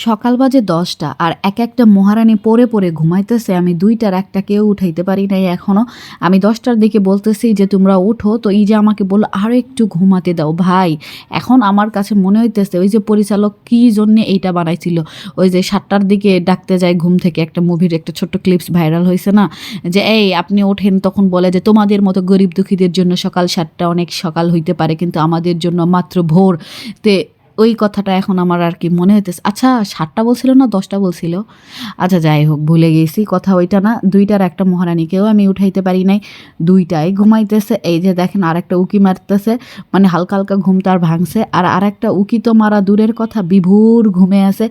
সকাল বাজে ১০টা আর একটা মহারানী পড়ে পড়ে ঘুমাইতেছে। আমি ২টার একটাকেও উঠাইতে পারি নাই এখনও। আমি ১০টার দিকে বলতেছি যে তোমরা উঠো, তো এই যে আমাকে বলল আরও একটু ঘুমাতে দাও। ভাই এখন আমার কাছে মনে হইতেছে ওই যে পরিচালক কী জন্যে এইটা বানাইছিল, ওই যে ৭টার দিকে ডাকতে যায় ঘুম থেকে, একটা মুভির একটা ছোট্ট ক্লিপস ভাইরাল হয়েছে না, যে এই আপনি ওঠেন, তখন বলে যে তোমাদের মতো গরিব দুঃখীদের জন্য সকাল ৭টা অনেক সকাল হইতে পারে, কিন্তু আমাদের জন্য মাত্র ভোর। তে ওই কথাটা এখন আমার আর কি মনে হইতেছে। আচ্ছা ৭টা বলছিল না ১০টা বলছিল? আচ্ছা যাই হোক, ভুলে গেছি কথা ওইটা না। ২টার একটা মহারানীকেও আমি উঠাইতে পারি নাই, ২টাই ঘুমাইতেছে। এই যে দেখেন আরেকটা উকি মারতেছে, মানে হালকা হালকা ঘুম তার ভাঙছে। আর আরেকটা উকি তো মারা দূরের কথা, বিভোর ঘুমে আছে।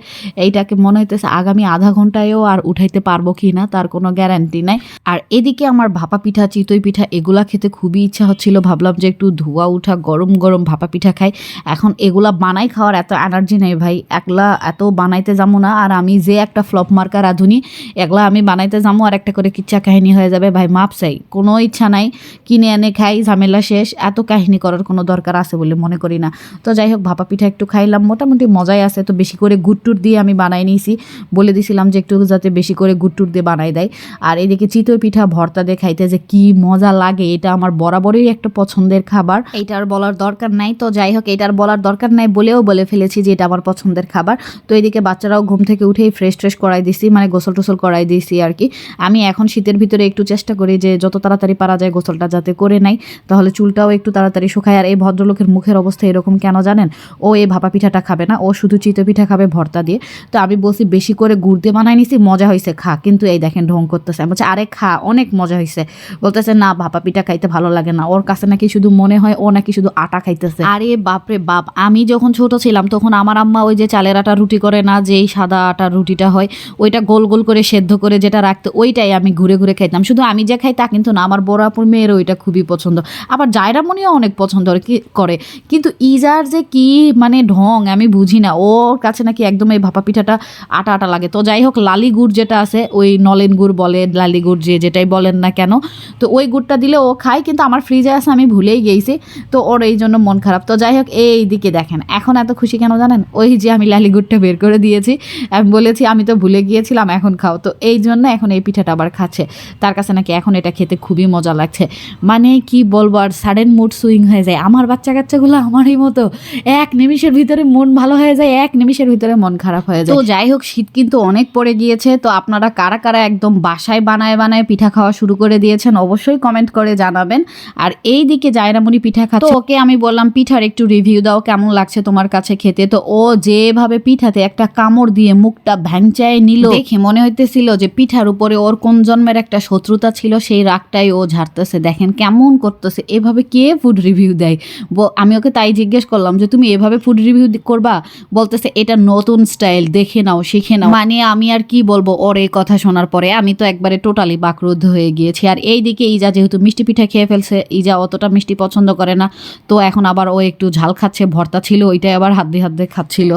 এইটাকে মনে হইতেছে আগামী আধা ঘন্টায়ও আর উঠাইতে পারবো কি না তার কোনো গ্যারান্টি নাই। আর এদিকে আমার ভাপা পিঠা, চিতই পিঠা এগুলা খেতে খুবই ইচ্ছা হচ্ছিল। ভাবলাম যে একটু ধোয়া উঠা গরম গরম ভাপা পিঠা খাই। এখন এগুলা বানাই খাওয়ার এত এনার্জি নেই ভাই, একলা এত বানাইতে যাবো না। আর আমি যে একটা ফ্লপ মার্কা রাঁধুনি, একলা আমি বানাইতে যাবো আর একটা করে কিচ্ছা কাহিনী হয়ে যাবে। ভাই মাপ চাই, কোনো ইচ্ছা নাই, কিনে এনে খাই, ঝামেলা শেষ। এত কাহিনী করার কোনো দরকার আছে বলে মনে করি না। তো যাই হোক, ভাপা পিঠা একটু খাইলাম, মোটামুটি মজাই আছে। তো বেশি করে গুড় টুর দিয়ে আমি বানাই নিয়েছি, বলে দিছিলাম যে একটু যাতে বেশি করে গুড় টুর দিয়ে বানাই দেয়। আর এদিকে চিতই পিঠা ভর্তা দিয়ে খাইতে যে কি মজা লাগে, এটা আমার বরাবরই একটা পছন্দের খাবার, এইটার বলার দরকার নাই। তো যাই হোক, এটার বলার দরকার নাই বলেও বলে ফেলেছি যে এটা আমার পছন্দের খাবার। তো এদিকে বাচ্চারাও ঘুম থেকে উঠেই ফ্রেশ ট্রেশ করাই দিছি, মানে গোসল টোসল করাই দিয়েছি আর কি। আমি এখন শীতের ভিতরে একটু চেষ্টা করি যে যত তাড়াতাড়ি পারা যায় গোসলটা যাতে করে নাই, তাহলে চুলটাও একটু তাড়াতাড়ি শুকায়। আর এই ভদ্রলোকের মুখের অবস্থা এরকম কেন জানেন? ও এই ভাপা পিঠাটা খাবে না, ও শুধু চিতই পিঠা খাবে ভর্তা দিয়ে। তো আমি বলছি বেশি করে গুড় দিয়ে বানাই নিছি, মজা হয়েছে খা, কিন্তু এই দেখেন ঢং করতেছে। আমি বলছি আরে খা, অনেক মজা হয়েছে। বলতেছে না ভাপা পিঠা খাইতে ভালো লাগে না, ওর কাছে নাকি শুধু মনে হয় ও নাকি শুধু আটা খাইতেছে। আরে বাপরে বাপ, আমি যখন ছোট ছিলাম তখন আমার আম্মা ওই যে চালের আটা রুটি করে না, যেই সাদা আটার রুটিটা হয়, ওইটা গোল গোল করে সেদ্ধ করে যেটা রাখতো, ওইটাই আমি ঘুরে ঘুরে খাইতাম। শুধু আমি যে খাই তা কিন্তু না, আমার বড় আপুর মেয়ের ওইটা খুবই পছন্দ। আবার জায়রামণিও অনেক পছন্দ করে, কিন্তু ইজার যে কি মানে ঢং আমি বুঝি না, ওর কাছে নাকি একদম এই ভাপা পিঠাটা আটা আটা লাগে। তো যাই হোক, লালি গুড় যেটা আছে, ওই নলেন গুড় বলে, লালি গুড় যেটাই বলেন না কেন, তো ওই গুড়টা দিলে ও খায়, কিন্তু আমার ফ্রিজে আছে আমি ভুলেই গেছি। তো ওর এই জন্য মন খারাপ। তো যাই হোক, এই দিকে দেখেন এখন এত খুশি কেন জানেন? ওই যে আমি লালি গুড়টা বের করে দিয়েছি, আমি বলেছি আমি তো ভুলে গিয়েছিলাম, এখন খাও। তো এই জন্য এখন এই পিঠাটা আবার খাচ্ছে। তার কাছে নাকি এখন এটা খেতে খুবই মজা লাগছে। মানে কি বলবো, আর সাডেন মুড সুইং হয়ে যায়। আমার বাচ্চা কাচ্চাগুলো আমারই মতো, এক নিমিষের ভিতরে মন ভালো হয়ে যায়, এক নিমিষের ভিতরে মন খারাপ হয়ে যায়। তো যাই হোক, শীত কিন্তু অনেক পড়ে গিয়েছে। তো আপনারা কারা কারা একদম বাসায় বানায় বানায় পিঠা খাওয়া শুরু করে দিয়েছেন অবশ্যই কমেন্ট করে জানাবেন। আর এই দিকে জায়রামণি পিঠা খাচ্ছে, ওকে আমি বললাম পিঠার একটু রিভিউ দাও, কেমন লাগছে তোমার কাছে খেতে। তো ও যেভাবে পিঠাতে একটা কামড় দিয়ে মুখটা ভ্যাংচায় নিল, দেখে মনে হইতেছিল যে পিঠার উপরে ওর কোন জন্মের একটা শত্রুতা ছিল, সেই রাগটাই ও ঝাড়তেছে। দেখেন কেমন করতেছে, এভাবে কে ফুড রিভিউ দেয়? আমি ওকে তাই জিজ্ঞেস করলাম যে তুমি এভাবে ফুড রিভিউ করবা? বলতেছে এটা নতুন স্টাইল, দেখে নাও, শিখে নাও। মানে আমি আর কি বলবো, ওর এই কথা শোনার পরে আমি তো একবারে টোটালি বাকরুদ্ধ হয়ে গিয়েছি। আর এই দিকে ইজা যেহেতু মিষ্টি পিঠা খেয়ে ফেলছে, ইজা অতটা মিষ্টি পছন্দ করে না, তো এখন আবার ও একটু ঝাল খাচ্ছে, ভর্তা ছিল ওইটাই আবার হাত দিয়ে খাচ্ছিল।